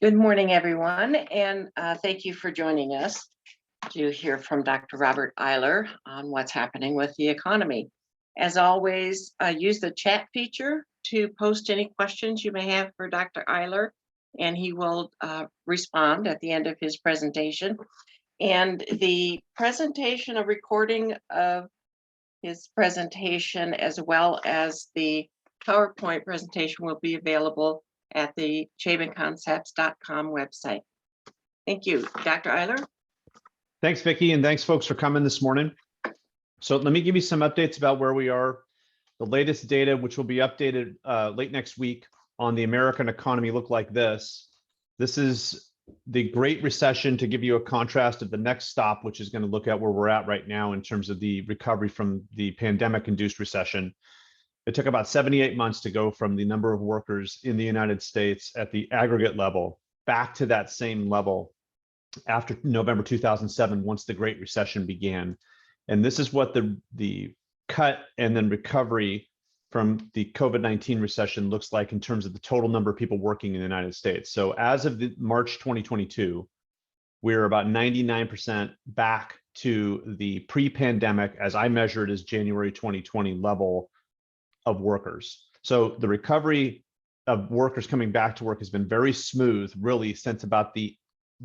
Good morning, everyone, and thank you for joining us to hear from Dr. Robert Eiler on what's happening with the economy. As always, use the chat feature to post any questions you may have for Dr. Eiler, and he will respond at the end of his presentation. And the presentation, a recording of his presentation, as well as the PowerPoint presentation, will be available at the ChabenConcepts.com website. Thank you. Dr. Eiler? Thanks, Vicki, and thanks, folks, for coming this morning. So let me give you some updates about where we are. The latest data, which will be updated late next week on the American economy, look like this. This is the Great Recession to give you a contrast of the next stop, which is going to look at where we're at right now in terms of the recovery from the pandemic-induced recession. It took about 78 months to go from the number of workers in the United States at the aggregate level back to that same level after November 2007, once the Great Recession began. And this is what the cut and then recovery from the COVID-19 recession looks like in terms of the total number of people working in the United States. So as of March 2022, we're about 99% back to the pre-pandemic, as I measured as January 2020 level of workers. So the recovery of workers coming back to work has been very smooth, really, since about the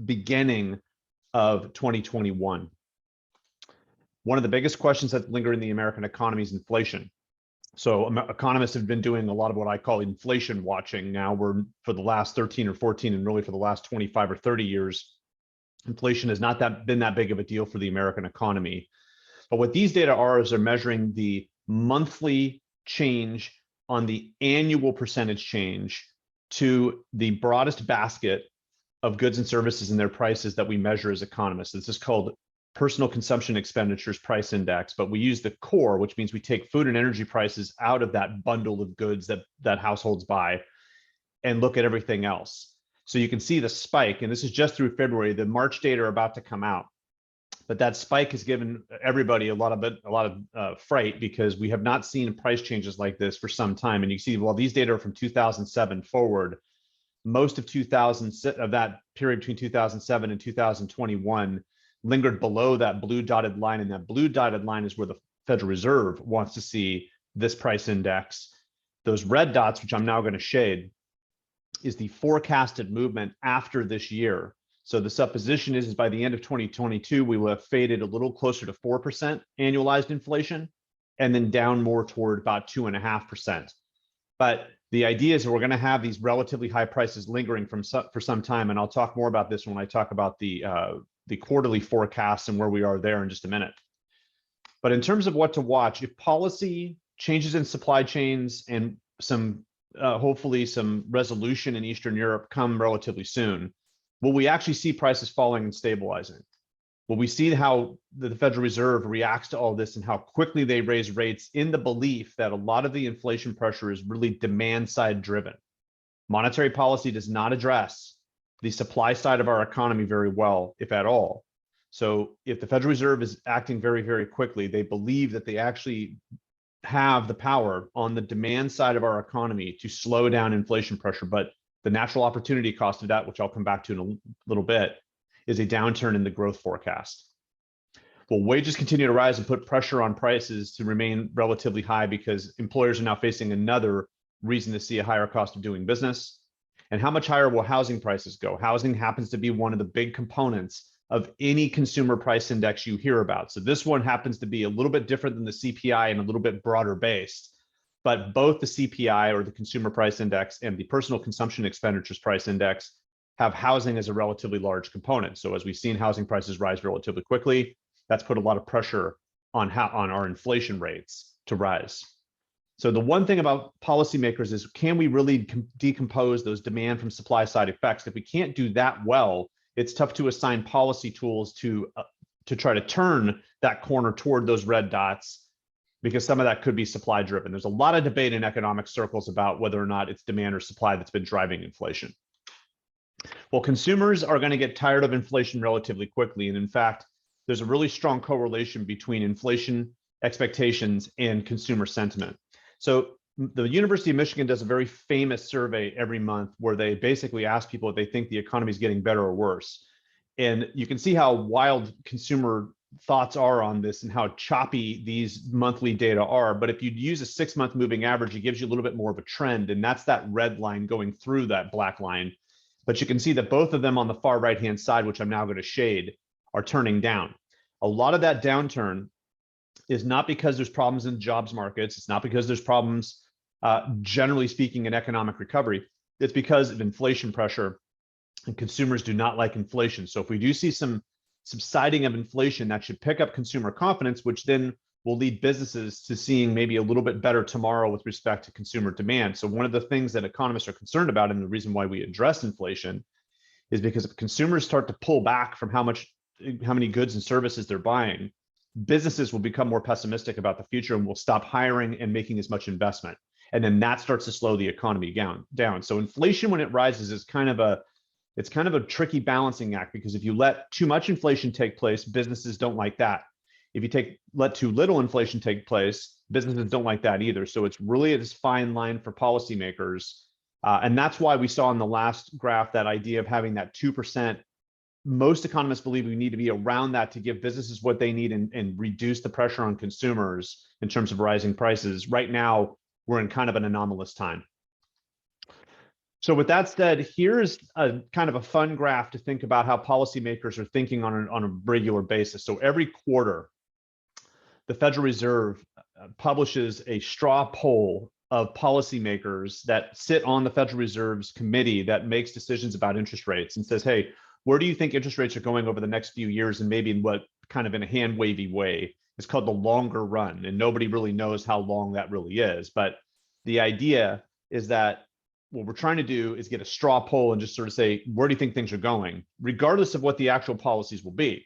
beginning of 2021. One of the biggest questions that linger in the American economy is inflation. So economists have been doing a lot of what I call inflation watching now. We're for the last 13 or 14, and really for the last 25 or 30 years, inflation has not been that big of a deal for the American economy. But what these data are is they're measuring the monthly change on the annual percentage change to the broadest basket of goods and services and their prices that we measure as economists. This is called Personal Consumption Expenditures Price Index, but we use the core, which means we take food and energy prices out of that bundle of goods that households buy and look at everything else. So you can see the spike, and this is just through February. The March data are about to come out, but that spike has given everybody a lot of fright, because we have not seen price changes like this for some time. And you see, well, these data are from 2007 forward. Most of that period between 2007 and 2021 lingered below that blue dotted line, and that blue dotted line is where the Federal Reserve wants to see this price index. Those red dots, which I'm now going to shade, is the forecasted movement after this year. So the supposition is by the end of 2022, we will have faded a little closer to 4% annualized inflation, and then down more toward about 2.5%. But the idea is that we're going to have these relatively high prices lingering for some time, and I'll talk more about this when I talk about the quarterly forecasts and where we are there in just a minute. But in terms of what to watch, if policy changes in supply chains and hopefully some resolution in Eastern Europe come relatively soon, will we actually see prices falling and stabilizing? Will we see how the Federal Reserve reacts to all this and how quickly they raise rates, in the belief that a lot of the inflation pressure is really demand side driven? Monetary policy does not address the supply side of our economy very well, if at all. So if the Federal Reserve is acting very, very quickly, they believe that they actually have the power on the demand side of our economy to slow down inflation pressure. But the natural opportunity cost of that, which I'll come back to in a little bit, is a downturn in the growth forecast. Will wages continue to rise and put pressure on prices to remain relatively high, because employers are now facing another reason to see a higher cost of doing business? And how much higher will housing prices go? Housing happens to be one of the big components of any consumer price index you hear about. So this one happens to be a little bit different than the CPI and a little bit broader based. But both the CPI, or the Consumer Price Index, and the Personal Consumption Expenditures Price Index have housing as a relatively large component. So as we've seen housing prices rise relatively quickly, that's put a lot of pressure on our inflation rates to rise. So the one thing about policymakers is, can we really decompose those demand from supply side effects? If we can't do that well, it's tough to assign policy tools to try to turn that corner toward those red dots, because some of that could be supply driven. There's a lot of debate in economic circles about whether or not it's demand or supply that's been driving inflation. Well, consumers are going to get tired of inflation relatively quickly. And in fact, there's a really strong correlation between inflation expectations and consumer sentiment. So the University of Michigan does a very famous survey every month where they basically ask people if they think the economy is getting better or worse. And you can see how wild consumer thoughts are on this and how choppy these monthly data are. But if you use a 6-month moving average, it gives you a little bit more of a trend. And that's that red line going through that black line. But you can see that both of them on the far right-hand side, which I'm now going to shade, are turning down. A lot of that downturn is not because there's problems in jobs markets. It's not because there's problems, generally speaking, in economic recovery. It's because of inflation pressure, and consumers do not like inflation. So if we do see some subsiding of inflation, that should pick up consumer confidence, which then will lead businesses to seeing maybe a little bit better tomorrow with respect to consumer demand. So one of the things that economists are concerned about, and the reason why we address inflation, is because if consumers start to pull back from how many goods and services they're buying, businesses will become more pessimistic about the future and will stop hiring and making as much investment. And then that starts to slow the economy down. So inflation, when it rises, is kind of a tricky balancing act, because if you let too much inflation take place, businesses don't like that. If you let too little inflation take place, businesses don't like that either. So it's really this fine line for policymakers. And that's why we saw in the last graph that idea of having that 2%. Most economists believe we need to be around that to give businesses what they need and reduce the pressure on consumers in terms of rising prices. Right now, we're in kind of an anomalous time. So with that said, here's a kind of a fun graph to think about how policymakers are thinking on a regular basis. So every quarter, the Federal Reserve publishes a straw poll of policymakers that sit on the Federal Reserve's committee that makes decisions about interest rates and says, hey, where do you think interest rates are going over the next few years, and maybe in what kind of in a hand wavy way? It's called the longer run, and nobody really knows how long that really is. But the idea is that what we're trying to do is get a straw poll and just sort of say, where do you think things are going, regardless of what the actual policies will be.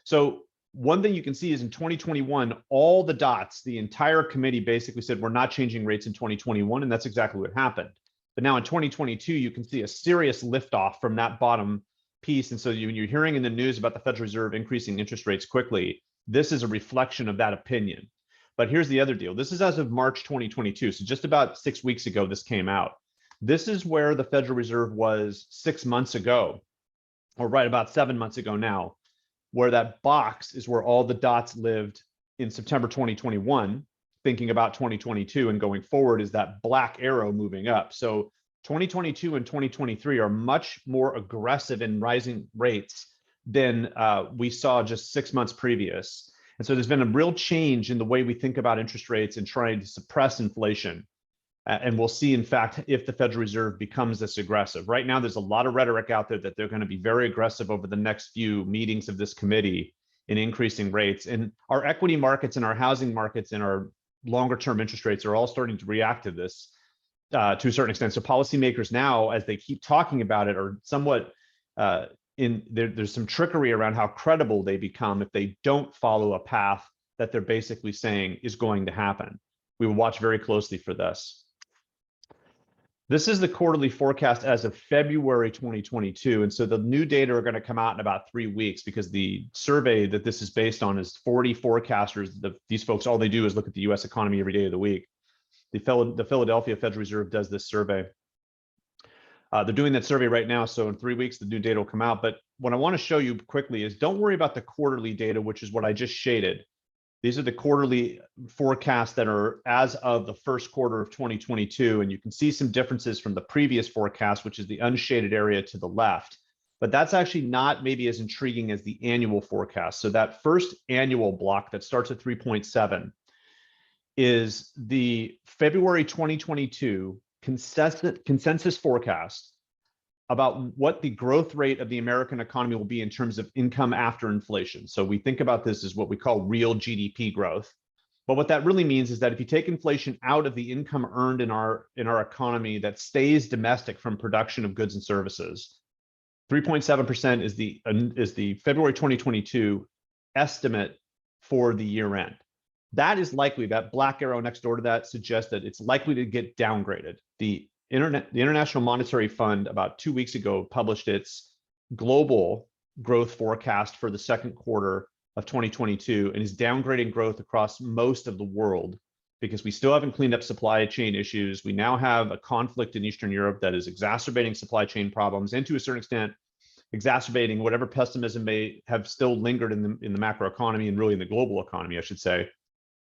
So one thing you can see is in 2021, all the dots, the entire committee basically said, we're not changing rates in 2021. And that's exactly what happened. But now in 2022, you can see a serious liftoff from that bottom piece. And so when you're hearing in the news about the Federal Reserve increasing interest rates quickly, this is a reflection of that opinion. But here's the other deal. This is as of March 2022. So just about 6 weeks ago, this came out. This is where the Federal Reserve was 6 months ago, or right about 7 months ago now, where that box is where all the dots lived in September 2021, thinking about 2022 and going forward is that black arrow moving up. So 2022 and 2023 are much more aggressive in rising rates than we saw just 6 months previous. And so there's been a real change in the way we think about interest rates and trying to suppress inflation. And we'll see, in fact, if the Federal Reserve becomes this aggressive. Right now, there's a lot of rhetoric out there that they're going to be very aggressive over the next few meetings of this committee in increasing rates. And our equity markets and our housing markets and our longer term interest rates are all starting to react to this to a certain extent. So policymakers now, as they keep talking about it, are somewhat there's some trickery around how credible they become if they don't follow a path that they're basically saying is going to happen. We will watch very closely for this. This is the quarterly forecast as of February 2022. And so the new data are going to come out in about 3 weeks, because the survey that this is based on is 40 forecasters. These folks, all they do is look at the US economy every day of the week. The Philadelphia Federal Reserve does this survey. They're doing that survey right now. So in 3 weeks, the new data will come out. But what I want to show you quickly is don't worry about the quarterly data, which is what I just shaded. These are the quarterly forecasts that are as of the first quarter of 2022. And you can see some differences from the previous forecast, which is the unshaded area to the left. But that's actually not maybe as intriguing as the annual forecast. So that first annual block that starts at 3.7 is the February 2022 consensus forecast about what the growth rate of the American economy will be in terms of income after inflation. So we think about this as what we call real GDP growth. But what that really means is that if you take inflation out of the income earned in our economy that stays domestic from production of goods and services, 3.7% is the February 2022 estimate for the year end. That is likely, that black arrow next door to that suggests that it's likely to get downgraded. The International Monetary Fund about 2 weeks ago published its global growth forecast for the second quarter of 2022 and is downgrading growth across most of the world because we still haven't cleaned up supply chain issues. We now have a conflict in Eastern Europe that is exacerbating supply chain problems, and to a certain extent, exacerbating whatever pessimism may have still lingered in the macroeconomy and really in the global economy, I should say,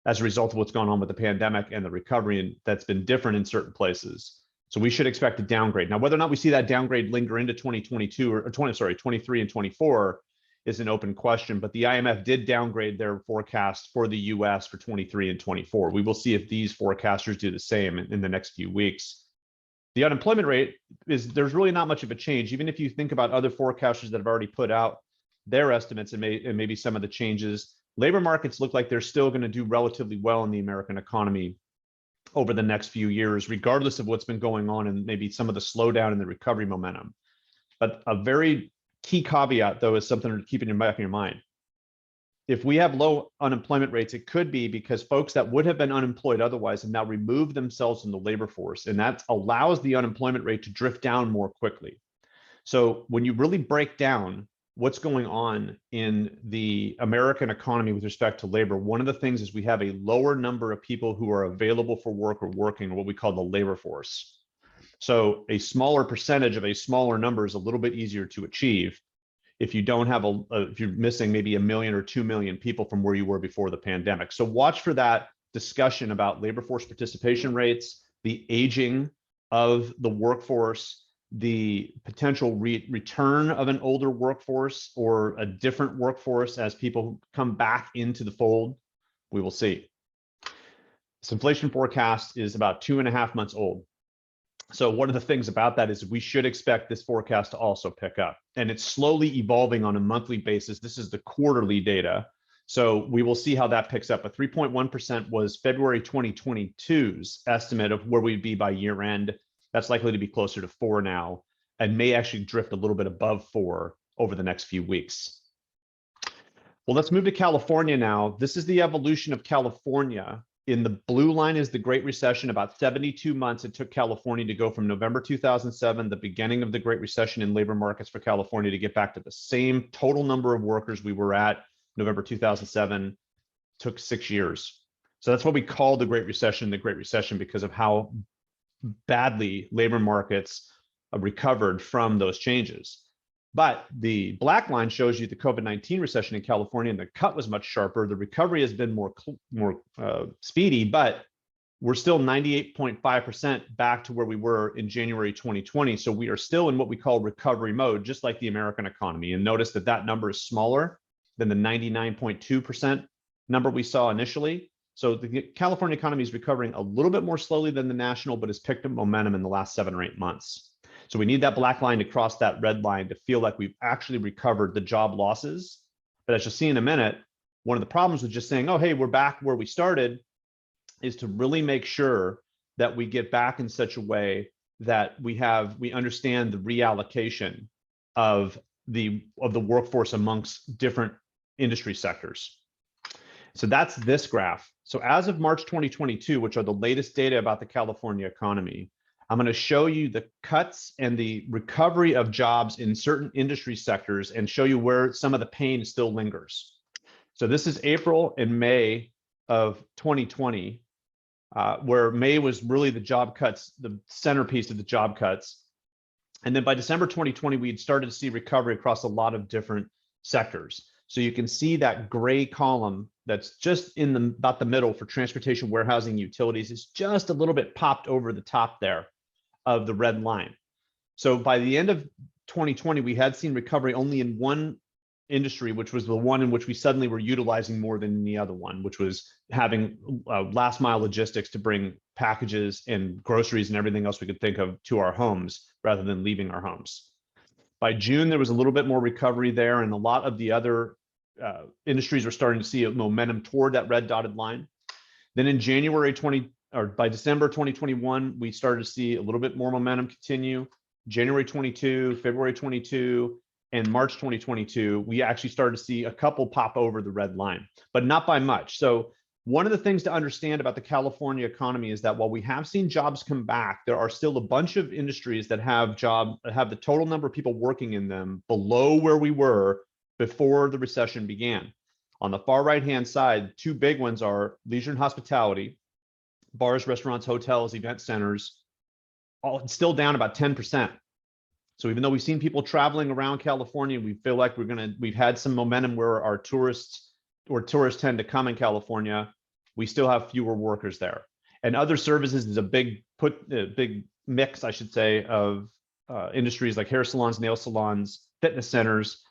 as a result of what's gone on with the pandemic and the recovery, and that's been different in certain places. So we should expect a downgrade. Now, whether or not we see that downgrade linger into 2022 or 23 and 24 is an open question, but the IMF did downgrade their forecast for the US for 23 and 24. We will see if these forecasters do the same in the next few weeks. The unemployment rate there's really not much of a change. Even if you think about other forecasters that have already put out their estimates and maybe some of the changes, labor markets look like they're still going to do relatively well in the American economy over the next few years, regardless of what's been going on and maybe some of the slowdown in the recovery momentum. But a very key caveat, though, is something to keep in the back of your mind. If we have low unemployment rates, it could be because folks that would have been unemployed otherwise have now removed themselves from the labor force, and that allows the unemployment rate to drift down more quickly. So when you really break down what's going on in the American economy with respect to labor, one of the things is we have a lower number of people who are available for work or working, what we call the labor force. So a smaller percentage of a smaller number is a little bit easier to achieve if you don't have if you're missing maybe 1 million or 2 million people from where you were before the pandemic. So watch for that discussion about labor force participation rates, the aging of the workforce, the potential return of an older workforce or a different workforce as people come back into the fold. We will see. This inflation forecast is about 2.5 months old. So one of the things about that is we should expect this forecast to also pick up, and it's slowly evolving on a monthly basis. This is the quarterly data. So we will see how that picks up. A 3.1% was February 2022's estimate of where we'd be by year end. That's likely to be closer to 4 now and may actually drift a little bit above 4 over the next few weeks. Well, let's move to California now. This is the evolution of California. In the blue line is the Great Recession. About 72 months it took California to go from November 2007, the beginning of the Great Recession in labor markets for California, to get back to the same total number of workers we were at November 2007. Took 6 years. So that's what we call the Great Recession because of how badly labor markets recovered from those changes. But the black line shows you the COVID-19 recession in California, and the cut was much sharper. The recovery has been more speedy, but we're still 98.5% back to where we were in January 2020. So we are still in what we call recovery mode, just like the American economy. And notice that that number is smaller than the 99.2% number we saw initially. So the California economy is recovering a little bit more slowly than the national, but has picked up momentum in the last 7 or 8 months. So we need that black line to cross that red line to feel like we've actually recovered the job losses. But as you'll see in a minute, one of the problems with just saying, oh, hey, we're back where we started, is to really make sure that we get back in such a way that we understand the reallocation of the workforce amongst different industry sectors. So that's this graph. So as of March 2022, which are the latest data about the California economy, I'm going to show you the cuts and the recovery of jobs in certain industry sectors and show you where some of the pain still lingers. So this is April and May of 2020, where May was really the job cuts, the centerpiece of the job cuts. And then by December 2020, we had started to see recovery across a lot of different sectors. So you can see that gray column that's just in about the middle for transportation, warehousing, utilities is just a little bit popped over the top there of the red line. So by the end of 2020, we had seen recovery only in one industry, which was the one in which we suddenly were utilizing more than the other one, which was having last mile logistics to bring packages and groceries and everything else we could think of to our homes rather than leaving our homes. By June, there was a little bit more recovery there, and a lot of the other industries were starting to see a momentum toward that red dotted line. Then in by December 2021, we started to see a little bit more momentum continue. January 22, February 22, and March 2022, we actually started to see a couple pop over the red line, but not by much. So one of the things to understand about the California economy is that while we have seen jobs come back, there are still a bunch of industries that have the total number of people working in them below where we were before the recession began. On the far right-hand side, 2 big ones are leisure and hospitality, bars, restaurants, hotels, event centers, all still down about 10%. So even though we've seen people traveling around California, we feel like we've had some momentum where our tourists tend to come in California. We still have fewer workers there. And other services is a big mix, I should say, of industries like hair salons, nail salons, fitness centers,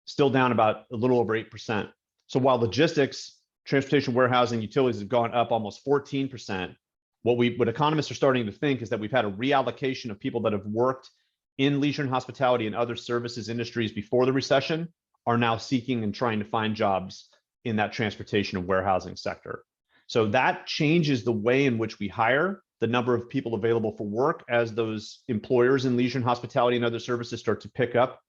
still down about a little over 8%. So while logistics, transportation, warehousing, utilities have gone up almost 14%, what economists are starting to think is that we've had a reallocation of people that have worked in leisure and hospitality and other services industries before the recession are now seeking and trying to find jobs in that transportation and warehousing sector. So that changes the way in which we hire, the number of people available for work as those employers in leisure and hospitality and other services start to pick up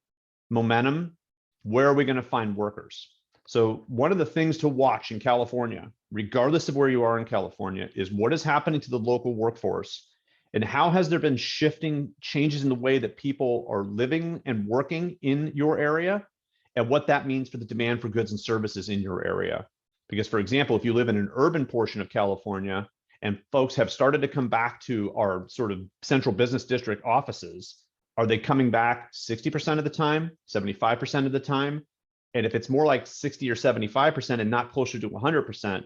momentum. Where are we going to find workers? So one of the things to watch in California, regardless of where you are in California, is what is happening to the local workforce and how has there been changes in the way that people are living and working in your area and what that means for the demand for goods and services in your area. Because, for example, if you live in an urban portion of California and folks have started to come back to our sort of central business district offices, are they coming back 60% of the time, 75% of the time? And if it's more like 60 or 75% and not closer to 100%,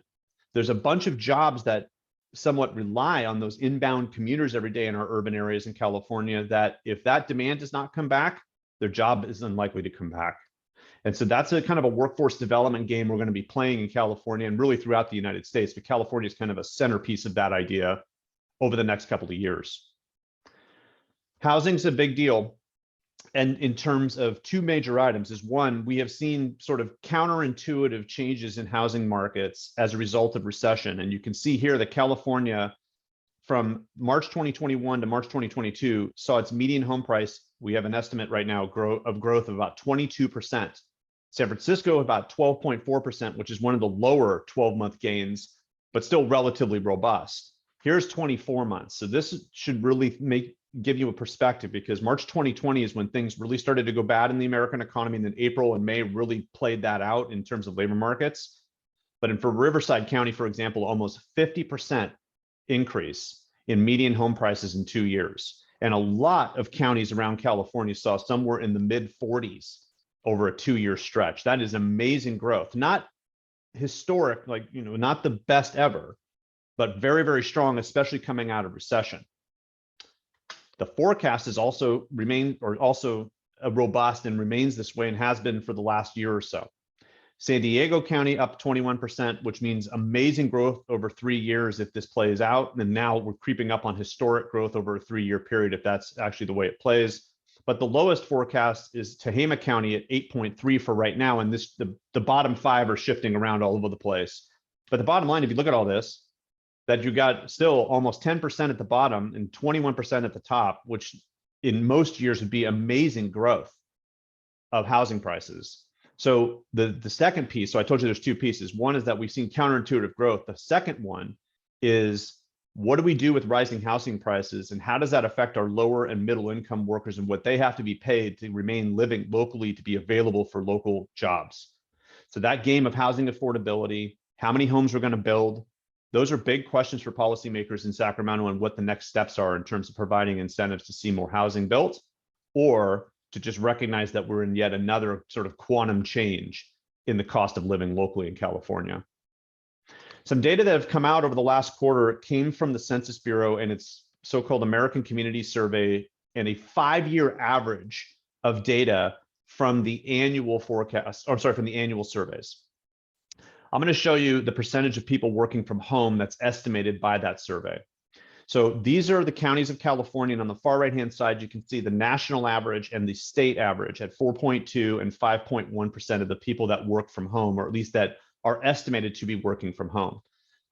there's a bunch of jobs that somewhat rely on those inbound commuters every day in our urban areas in California that if that demand does not come back, their job is unlikely to come back. And so that's a kind of a workforce development game we're going to be playing in California and really throughout the United States. But California is kind of a centerpiece of that idea over the next couple of years. Housing's a big deal. And in terms of two major items is one, we have seen sort of counterintuitive changes in housing markets as a result of recession. And you can see here that California from March 2021 to March 2022 saw its median home price. We have an estimate right now of growth of about 22%. San Francisco about 12.4%, which is one of the lower 12-month gains, but still relatively robust. Here's 24 months. So this should really give you a perspective because March 2020 is when things really started to go bad in the American economy, and then April and May really played that out in terms of labor markets. But for Riverside County, for example, almost 50% increase in median home prices in 2 years. And a lot of counties around California saw somewhere in the mid 40s over a 2-year stretch. That is amazing growth, not historic, not the best ever, but very, very strong, especially coming out of recession. The forecast is also robust and remains this way and has been for the last year or so. San Diego County up 21%, which means amazing growth over 3 years if this plays out. And now we're creeping up on historic growth over a 3-year period if that's actually the way it plays. But the lowest forecast is Tehama County at 8.3 for right now. And the bottom 5 are shifting around all over the place. But the bottom line, if you look at all this, that you got still almost 10% at the bottom and 21% at the top, which in most years would be amazing growth of housing prices. So the second piece, so I told you there's two pieces. One is that we've seen counterintuitive growth. The second one is what do we do with rising housing prices and how does that affect our lower and middle income workers and what they have to be paid to remain living locally to be available for local jobs. So that game of housing affordability, how many homes we're going to build, those are big questions for policymakers in Sacramento and what the next steps are in terms of providing incentives to see more housing built or to just recognize that we're in yet another sort of quantum change in the cost of living locally in California. Some data that have come out over the last quarter came from the Census Bureau and its so-called American Community Survey and a 5-year average of data from the annual forecast, or sorry, from the annual surveys. I'm going to show you the percentage of people working from home that's estimated by that survey. So these are the counties of California, and on the far right-hand side, you can see the national average and the state average at 4.2 and 5.1% of the people that work from home, or at least that are estimated to be working from home.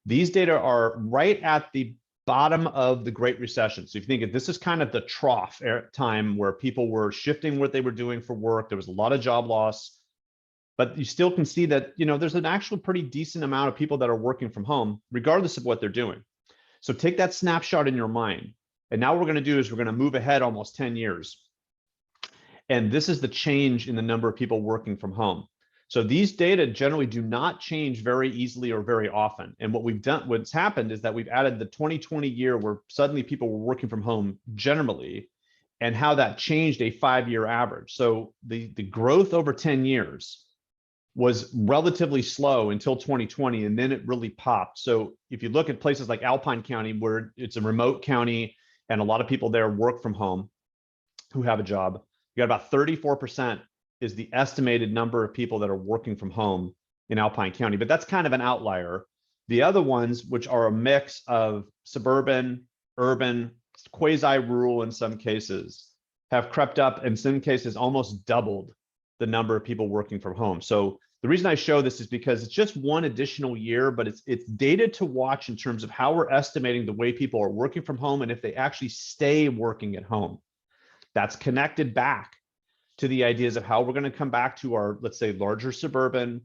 These data are right at the bottom of the Great Recession. So if you think of this is kind of the trough time where people were shifting what they were doing for work, there was a lot of job loss. But you still can see that, there's an actual pretty decent amount of people that are working from home, regardless of what they're doing. So take that snapshot in your mind. And now what we're going to do is we're going to move ahead almost 10 years. And this is the change in the number of people working from home. So these data generally do not change very easily or very often. And what's happened is that we've added the 2020 year where suddenly people were working from home generally, and how that changed a 5-year average. So the growth over 10 years was relatively slow until 2020, and then it really popped. So if you look at places like Alpine County, where it's a remote county and a lot of people there work from home who have a job, you got about 34% is the estimated number of people that are working from home in Alpine County, but that's kind of an outlier. The other ones, which are a mix of suburban, urban, quasi-rural in some cases, have crept up, in some cases almost doubled the number of people working from home. So the reason I show this is because it's just one additional year, but it's data to watch in terms of how we're estimating the way people are working from home and if they actually stay working at home. That's connected back to the ideas of how we're going to come back to our, let's say, larger suburban,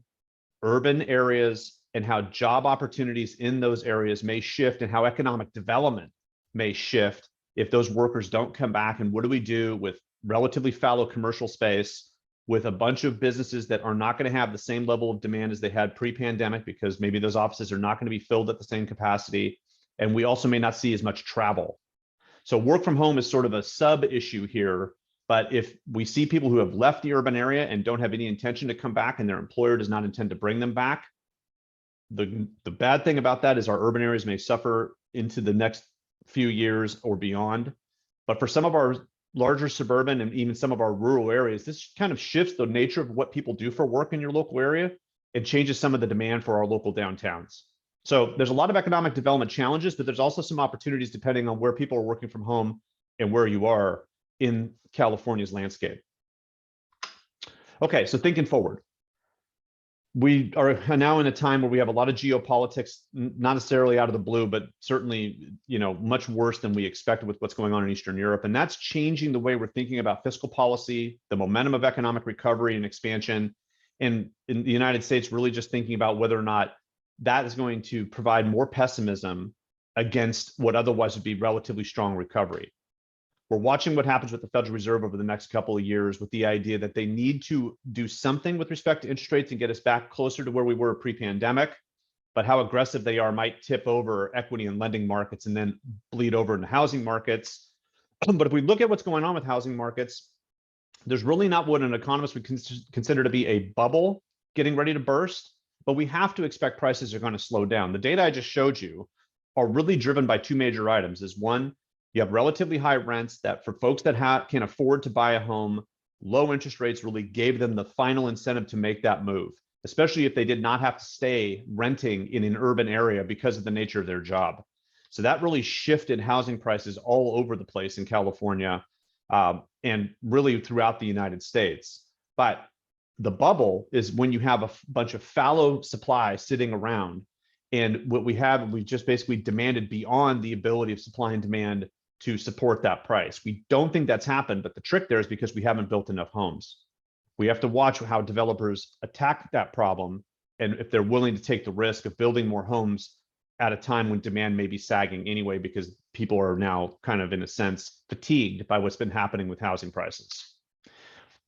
urban areas, and how job opportunities in those areas may shift and how economic development may shift if those workers don't come back. And what do we do with relatively fallow commercial space, with a bunch of businesses that are not going to have the same level of demand as they had pre-pandemic, because maybe those offices are not going to be filled at the same capacity. And we also may not see as much travel. So work from home is sort of a sub issue here. But if we see people who have left the urban area and don't have any intention to come back, and their employer does not intend to bring them back, the bad thing about that is our urban areas may suffer into the next few years or beyond. But for some of our larger suburban and even some of our rural areas, this kind of shifts the nature of what people do for work in your local area. It changes some of the demand for our local downtowns. So there's a lot of economic development challenges, but there's also some opportunities depending on where people are working from home and where you are in California's landscape. Okay, so thinking forward. We are now in a time where we have a lot of geopolitics, not necessarily out of the blue, but certainly, much worse than we expected with what's going on in Eastern Europe. And that's changing the way we're thinking about fiscal policy, the momentum of economic recovery and expansion. And in the United States, really just thinking about whether or not that is going to provide more pessimism against what otherwise would be relatively strong recovery. We're watching what happens with the Federal Reserve over the next couple of years, with the idea that they need to do something with respect to interest rates and get us back closer to where we were pre-pandemic, but how aggressive they are might tip over equity and lending markets and then bleed over into housing markets. But if we look at what's going on with housing markets, there's really not what an economist would consider to be a bubble getting ready to burst, but we have to expect prices are going to slow down. The data I just showed you are really driven by two major items. Is one, you have relatively high rents that for folks that can afford to buy a home, low interest rates really gave them the final incentive to make that move, especially if they did not have to stay renting in an urban area because of the nature of their job. So that really shifted housing prices all over the place in California and really throughout the United States. But the bubble is when you have a bunch of fallow supply sitting around, and what we've just basically demanded beyond the ability of supply and demand to support that price. We don't think that's happened, but the trick there is because we haven't built enough homes. We have to watch how developers attack that problem, and if they're willing to take the risk of building more homes at a time when demand may be sagging anyway, because people are now kind of, in a sense, fatigued by what's been happening with housing prices.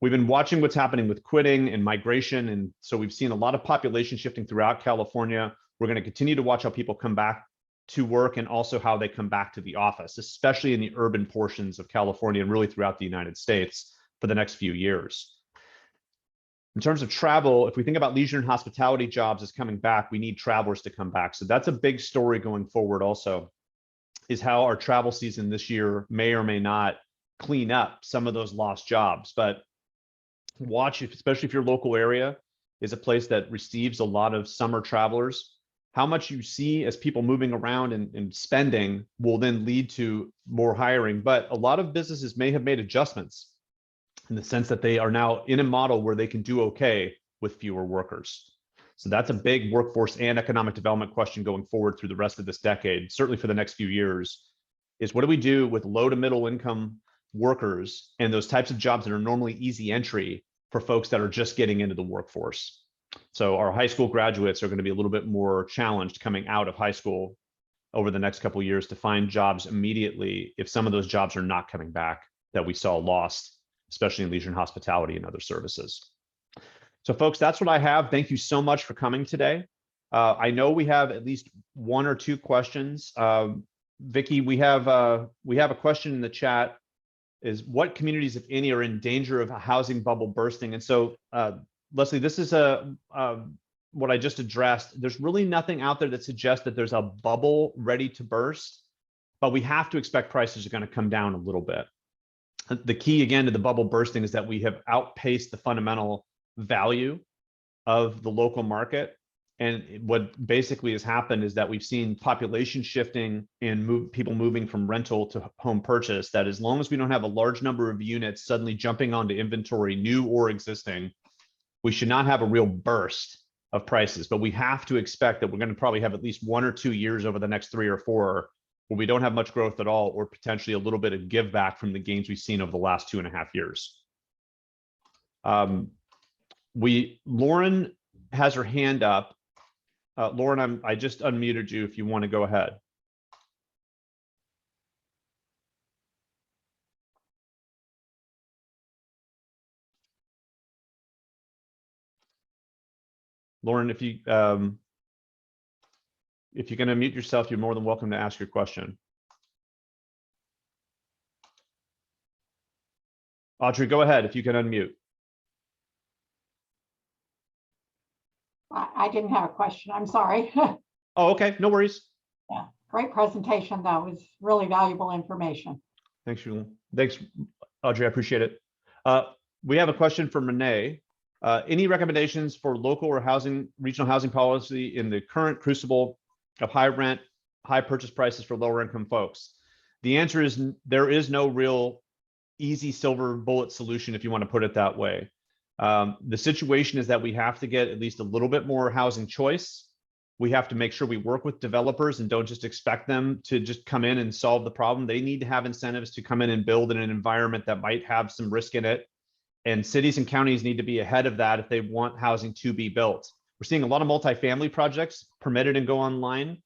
We've been watching what's happening with quitting and migration, and so we've seen a lot of population shifting throughout California. We're going to continue to watch how people come back to work and also how they come back to the office, especially in the urban portions of California and really throughout the United States for the next few years. In terms of travel, if we think about leisure and hospitality jobs as coming back, we need travelers to come back. So that's a big story going forward also, is how our travel season this year may or may not clean up some of those lost jobs. But watch, especially if your local area is a place that receives a lot of summer travelers, how much you see as people moving around and spending will then lead to more hiring. But a lot of businesses may have made adjustments in the sense that they are now in a model where they can do okay with fewer workers. So that's a big workforce and economic development question going forward through the rest of this decade, certainly for the next few years, is what do we do with low to middle income workers and those types of jobs that are normally easy entry for folks that are just getting into the workforce? So our high school graduates are going to be a little bit more challenged coming out of high school over the next couple of years to find jobs immediately if some of those jobs are not coming back that we saw lost, especially in leisure and hospitality and other services. So folks, that's what I have. Thank you so much for coming today. I know we have at least one or two questions. Vicki, we have a question in the chat, is what communities, if any, are in danger of a housing bubble bursting? And so Leslie, this is what I just addressed. There's really nothing out there that suggests that there's a bubble ready to burst, but we have to expect prices are going to come down a little bit. The key, again, to the bubble bursting is that we have outpaced the fundamental value of the local market. And what basically has happened is that we've seen population shifting and people moving from rental to home purchase, that as long as we don't have a large number of units suddenly jumping onto inventory, new or existing, we should not have a real burst of prices. But we have to expect that we're going to probably have at least 1 or 2 years over the next 3 or 4 where we don't have much growth at all, or potentially a little bit of give back from the gains we've seen over the last 2.5 years. Lauren has her hand up. Lauren, I just unmuted you if you want to go ahead. Lauren, if you can unmute yourself, you're more than welcome to ask your question. Audrey, go ahead if you can unmute. I didn't have a question. I'm sorry. Oh, okay. No worries. Yeah, great presentation. That was really valuable information. Thanks, Julian. Thanks, Audrey. I appreciate it. We have a question from Renee. Any recommendations for local or regional housing policy in the current crucible of high rent, high purchase prices for lower income folks? The answer is there is no real easy silver bullet solution, if you want to put it that way. The situation is that we have to get at least a little bit more housing choice. We have to make sure we work with developers and don't just expect them to just come in and solve the problem. They need to have incentives to come in and build in an environment that might have some risk in it. And cities and counties need to be ahead of that if they want housing to be built. We're seeing a lot of multifamily projects permitted and go online,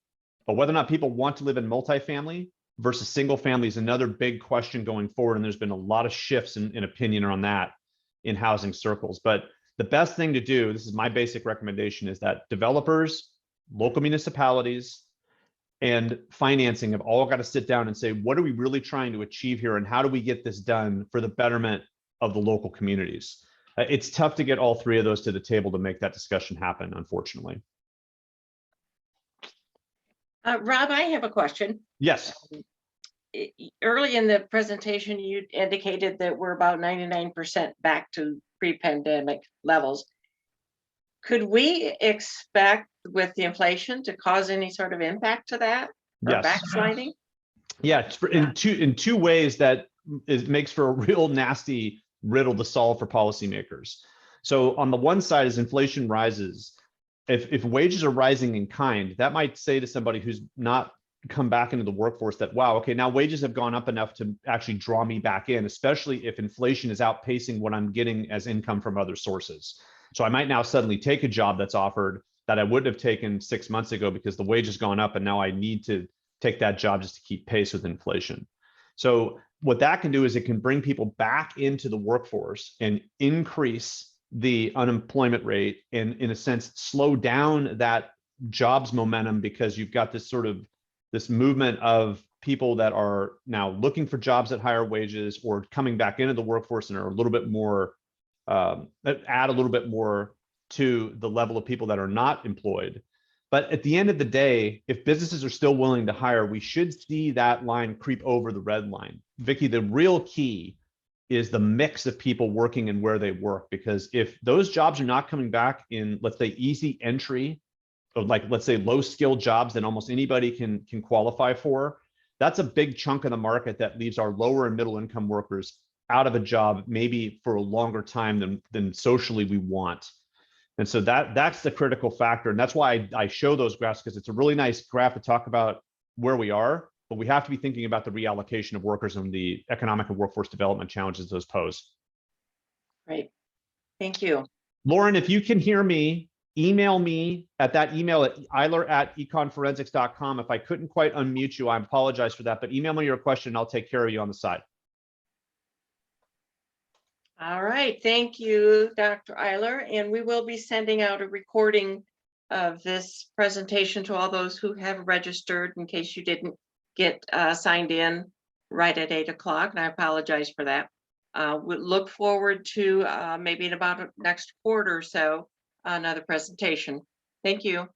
but whether or not people want to live in multifamily versus single family is another big question going forward. And there's been a lot of shifts in opinion on that in housing circles. But the best thing to do, this is my basic recommendation, is that developers, local municipalities, and financing have all got to sit down and say, what are we really trying to achieve here? And how do we get this done for the betterment of the local communities? It's tough to get all three of those to the table to make that discussion happen, unfortunately. Rob, I have a question. Yes. Early in the presentation, you indicated that we're about 99% back to pre-pandemic levels. Could we expect with the inflation to cause any sort of impact to that, or Yes. backsliding? Yeah, in two ways that makes for a real nasty riddle to solve for policymakers. So on the one side, as inflation rises, if wages are rising in kind, that might say to somebody who's not come back into the workforce that, wow, okay, now wages have gone up enough to actually draw me back in, especially if inflation is outpacing what I'm getting as income from other sources. So I might now suddenly take a job that's offered that I wouldn't have taken 6 months ago because the wage has gone up and now I need to take that job just to keep pace with inflation. So what that can do is it can bring people back into the workforce and increase the unemployment rate and, in a sense, slow down that jobs momentum, because you've got this sort of this movement of people that are now looking for jobs at higher wages or coming back into the workforce and are a little bit more, add a little bit more to the level of people that are not employed. But at the end of the day, if businesses are still willing to hire, we should see that line creep over the red line. Vicki, the real key is the mix of people working and where they work, because if those jobs are not coming back in, let's say, easy entry, of like, let's say, low skilled jobs that almost anybody can qualify for, that's a big chunk of the market that leaves our lower and middle income workers out of a job, maybe for a longer time than socially we want. And so that's the critical factor. And that's why I show those graphs, because it's a really nice graph to talk about where we are, but we have to be thinking about the reallocation of workers and the economic and workforce development challenges those pose. Great. Thank you. Lauren, if you can hear me, email me at that email at eiler@econforensics.com. If I couldn't quite unmute you, I apologize for that, but email me your question and I'll take care of you on the side. All right, thank you, Dr. Eiler, and we will be sending out a recording of this presentation to all those who have registered in case you didn't get signed in right at 8 o'clock, and I apologize for that. We look forward to maybe in about next quarter or so, another presentation. Thank you.